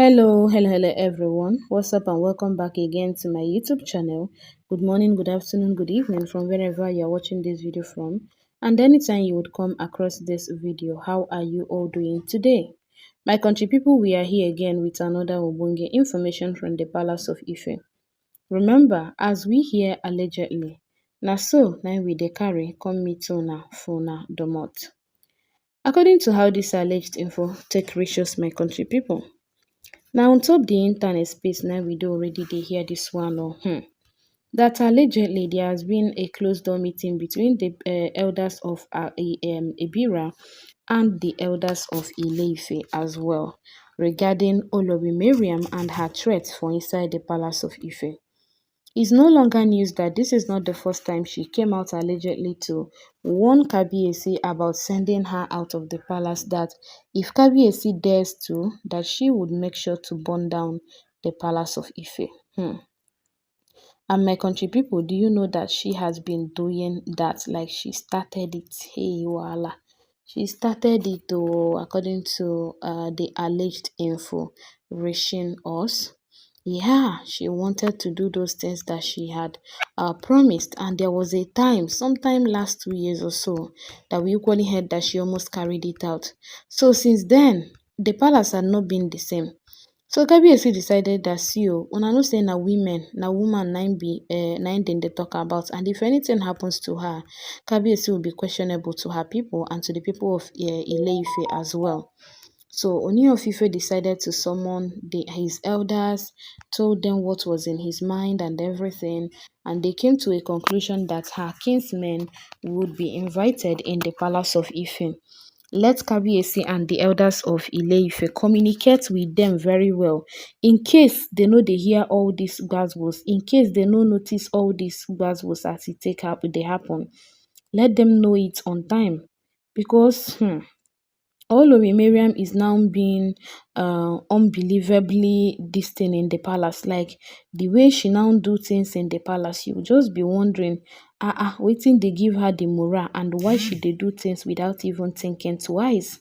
Hello everyone. What's up and welcome back again to my YouTube channel. Good morning, good afternoon, good evening from wherever you're watching this video from. And anytime you would come across this video, how are you all doing today? My country people, we are here again with another Obunge information from the Palace of Ife. Remember, as we hear allegedly, na so na we dey carry come meet una for una domot. According to how this alleged info take reach us, my country people, now on top the internet space now we do already dey hear this one that allegedly there has been a closed door meeting between the elders of Ebira and the elders of Ile-Ife as well regarding Olori Mariam and her threats for inside the palace of Ife. It's no longer news that this is not the first time she came out allegedly to warn Kabiyesi about sending her out of the palace, that if Kabiyesi dares to, that she would make sure to burn down the palace of Ife. And my country people, do you know that she has been doing that? Like, she started it. Hey, voila. She started it though, according to the alleged info reaching us. Yeah, she wanted to do those things that she had promised. And there was a time, sometime last 2 years or so, that we equally heard that she almost carried it out. So since then, the palace had not been the same. So Kabiyesi decided that, see o, una know say na women, na woman na im dem dey talk about, and if anything happens to her, Kabiyesi will be questionable to her people and to the people of Ile-Ife as well. So Oni of Ife decided to summon his elders, told them what was in his mind and everything, and they came to a conclusion that her kinsmen would be invited in the palace of Ife. Let Kabiyesi and the elders of Ile-Ife communicate with them very well, in case they know they hear all these gbasgbos, in case they no notice all these gbasgbos as they happen. Let them know it on time, because Olori Mariam is now being unbelievably this thing in the palace. Like, the way she now do things in the palace, you just be wondering, wetin dey give her the morale and why she dey do things without even thinking twice.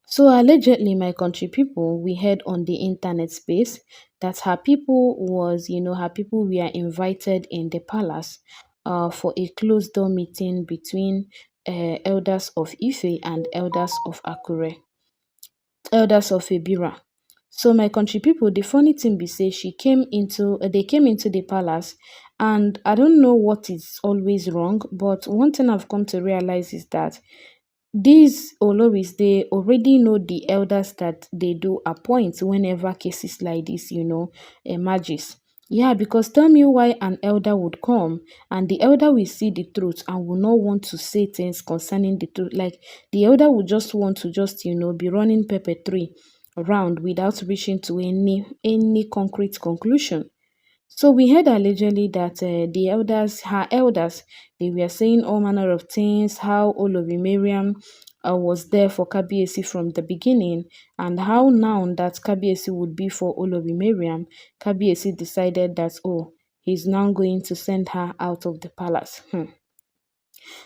So allegedly, my country people, we heard on the internet space that her people were invited in the palace for a closed door meeting between elders of Ife and elders of Akure, elders of Ebira. So my country people, the funny thing be say they came into the palace, and I don't know what is always wrong, but one thing I've come to realize is that these Oloris, they already know the elders that they do appoint whenever cases like this, emerges. Yeah, because tell me why an elder would come and the elder will see the truth and will not want to say things concerning the truth. Like, the elder would just want to be running pepper tree around without reaching to any concrete conclusion. So we heard allegedly that her elders, they were saying all manner of things, how Olori Mariam was there for Kabiyesi from the beginning, and how now that Kabiyesi would be for Olori Mariam, Kabiyesi decided that, oh, he's now going to send her out of the palace.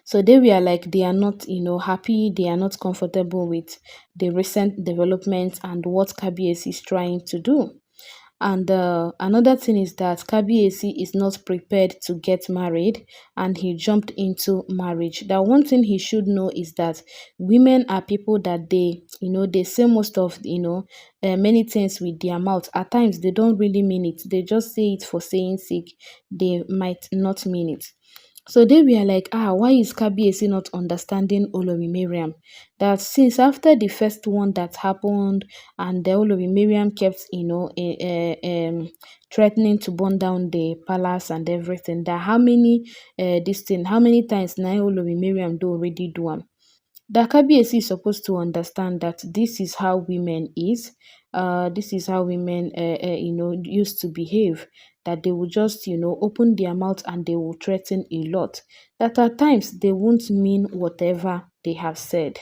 So they were like, they are not, happy, they are not comfortable with the recent developments and what Kabiyesi is trying to do. And another thing is that Kabiyesi is not prepared to get married, and he jumped into marriage. That one thing he should know is that women are people that they say most of, many things with their mouth. At times, they don't really mean it. They just say it for saying sake. They might not mean it. So they were like, why is Kabiyesi not understanding Olori Mariam? That since after the first one that happened, and the Olori Mariam kept, threatening to burn down the palace and everything, that how many times now Olori Mariam do already do am? That Kabiyesi is supposed to understand that this is how women is. This is how women, used to behave. That they will just, open their mouth and they will threaten a lot. That at times they won't mean whatever they have said.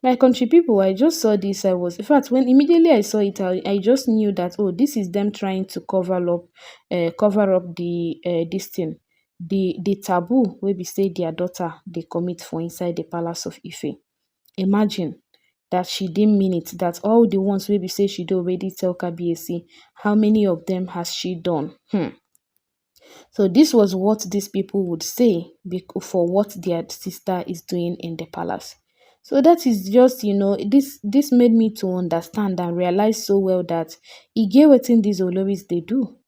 My country people, I just saw this. In fact, when immediately I saw it, I just knew that, oh, this is them trying to cover up this thing, the taboo wey be say their daughter they commit for inside the palace of Ife. Imagine that she didn't mean it, that all the ones wey be say she don already tell Kabiyesi, how many of them has she done? So this was what these people would say for what their sister is doing in the palace. So that is just, this made me to understand and realize so well that e get wetin these Oloris they do.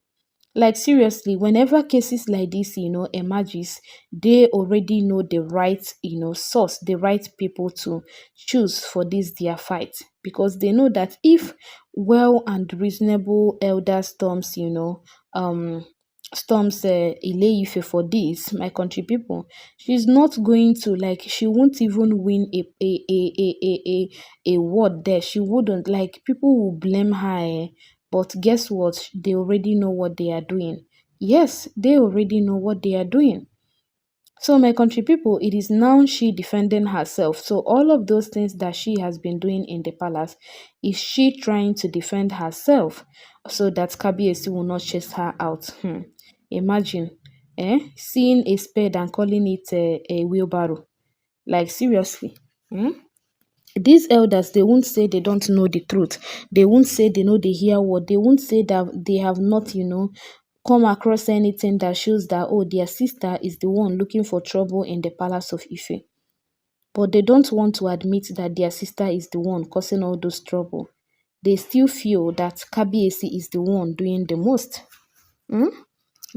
Like seriously, whenever cases like this, emerges, they already know the right, source, the right people to choose for this their fight. Because they know that if well and reasonable elder storms Ile-Ife for this, my country people, she's not going to, like, she won't even win a word there. She wouldn't, like, people will blame her. But guess what? They already know what they are doing. Yes, they already know what they are doing. So my country people, it is now she defending herself. So all of those things that she has been doing in the palace, is she trying to defend herself so that Kabiyesi will not chase her out? Imagine, seeing a spade and calling it a wheelbarrow. Like seriously. These elders, they won't say they don't know the truth. They won't say they know the hear word. They won't say that they have not, come across anything that shows that, oh, their sister is the one looking for trouble in the palace of Ife. But they don't want to admit that their sister is the one causing all those trouble. They still feel that Kabiyesi is the one doing the most.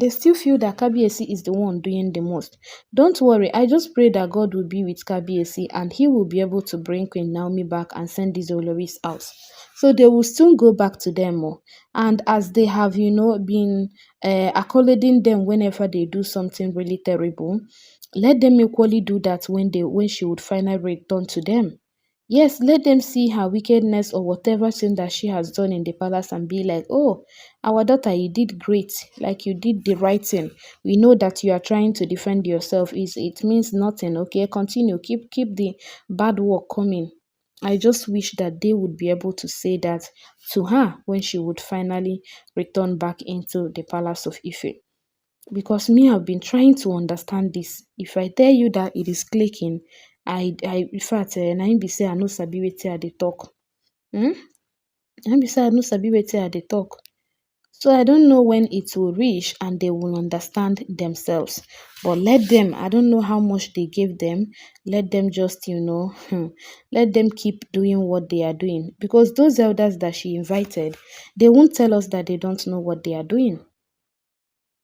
They still feel that Kabiyesi is the one doing the most. Don't worry, I just pray that God will be with Kabiyesi and he will be able to bring Queen Naomi back and send these Oloris out. So they will soon go back to them more. And as they have, been accolating them whenever they do something really terrible, let them equally do that when she would finally return to them. Yes, let them see her wickedness or whatever thing that she has done in the palace and be like, oh, our daughter, you did great. Like, you did the right thing. We know that you are trying to defend yourself. It means nothing. Okay, continue. Keep the bad work coming. I just wish that they would be able to say that to her when she would finally return back into the palace of Ife. Because me, I've been trying to understand this. If I tell you that it is clicking, in fact, na im be say I no sabi wetin I dey talk. Na im be say I no sabi wetin I dey talk. So I don't know when it will reach and they will understand themselves. But let them, I don't know how much they gave them. Let them just, let them keep doing what they are doing. Because those elders that she invited, they won't tell us that they don't know what they are doing.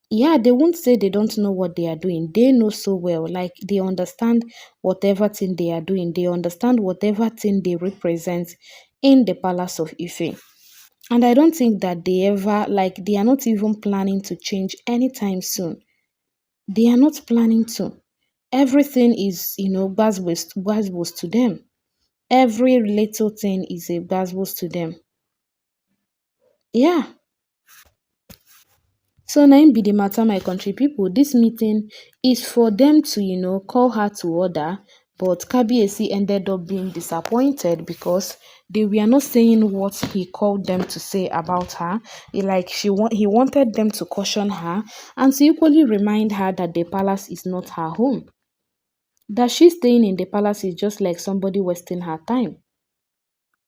Yeah, they won't say they don't know what they are doing. They know so well. Like, they understand whatever thing they are doing. They understand whatever thing they represent in the palace of Ife. And I don't think that they ever, like, they are not even planning to change anytime soon. They are not planning to. Everything is, buzzwords to them. Every little thing is a buzzword to them. Yeah. So na im be the matter, my country people. This meeting is for them to, call her to order. But Kabiyesi ended up being disappointed because they were not saying what he called them to say about her. He wanted them to caution her and to equally remind her that the palace is not her home. That she staying in the palace is just like somebody wasting her time.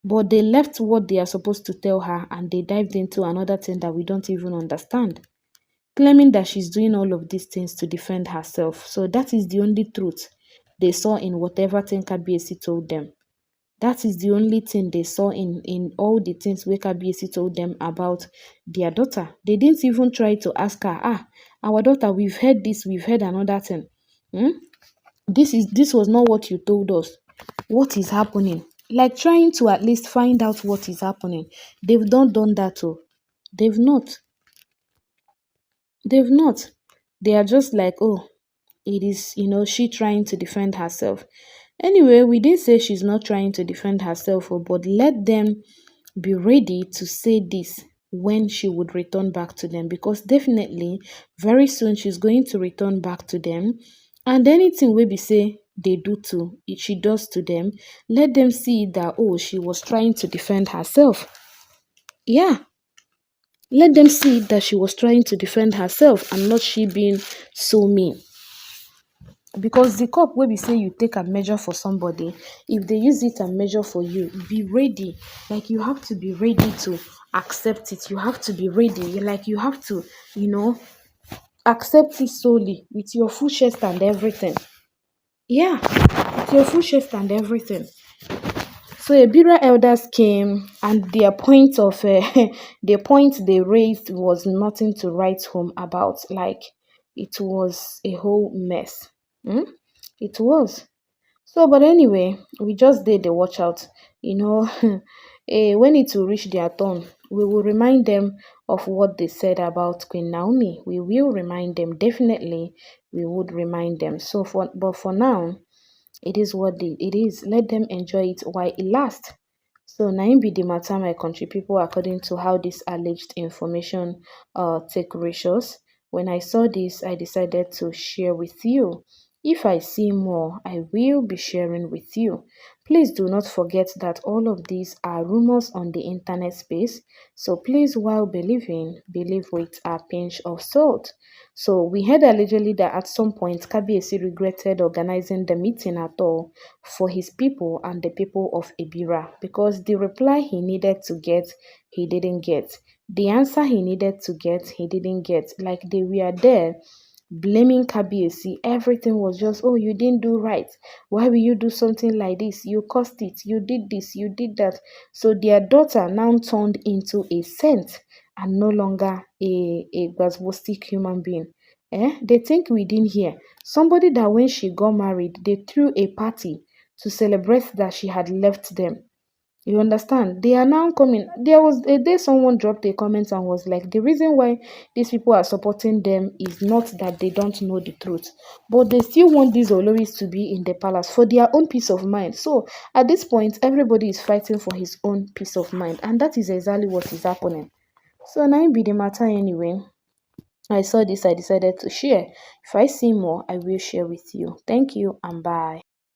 But they left what they are supposed to tell her and they dived into another thing that we don't even understand, claiming that she's doing all of these things to defend herself. So that is the only truth they saw in whatever thing Kabiyesi told them. That is the only thing they saw in all the things where Kabiyesi told them about their daughter. They didn't even try to ask her, our daughter, we've heard this, we've heard another thing. This was not what you told us. What is happening? Like, trying to at least find out what is happening. They've not done that. They've not. They've not. They are just like, oh, it is, she trying to defend herself. Anyway, we didn't say she's not trying to defend herself, but let them be ready to say this when she would return back to them, because definitely very soon she's going to return back to them. And anything we be say she does to them, let them see that, oh, she was trying to defend herself. Yeah. Let them see that she was trying to defend herself and not she being so mean. because the cup wey be say you take and measure for somebody, if they use it and measure for you, be ready. Like, you have to be ready to accept it. You have to be ready. Like, you have to, accept it solely with your full chest and everything. Yeah, with your full chest and everything. So Ebira elders came, and their point of the point they raised was nothing to write home about. Like, it was a whole mess. Hmm? It was. So, but anyway, we just did the watch out. When it will reach their turn, we will remind them of what they said about Queen Naomi. We will remind them. Definitely, we would remind them. But for now, it is what it is. Let them enjoy it while it lasts. So na im be the matter, my country people, according to how this alleged information take ratios. When I saw this, I decided to share with you. If I see more, I will be sharing with you. Please do not forget that all of these are rumors on the internet space. So please, while believing, believe with a pinch of salt. So we heard allegedly that at some point Kabiyesi regretted organizing the meeting at all for his people and the people of Ebira, because the reply he needed to get, he didn't get. The answer he needed to get, he didn't get. Like, they were there blaming Kabiyesi. Everything was just, oh, you didn't do right. Why will you do something like this? You caused it. You did this. You did that. So their daughter now turned into a saint and no longer a basbostic human being. They think we didn't hear. Somebody that when she got married, they threw a party to celebrate that she had left them. You understand? They are now coming. There was a day someone dropped a comment and was like, the reason why these people are supporting them is not that they don't know the truth, but they still want these Oloris to be in the palace for their own peace of mind. So at this point, everybody is fighting for his own peace of mind, and that is exactly what is happening. So now be the matter anyway. I saw this, I decided to share. If I see more, I will share with you. Thank you and bye.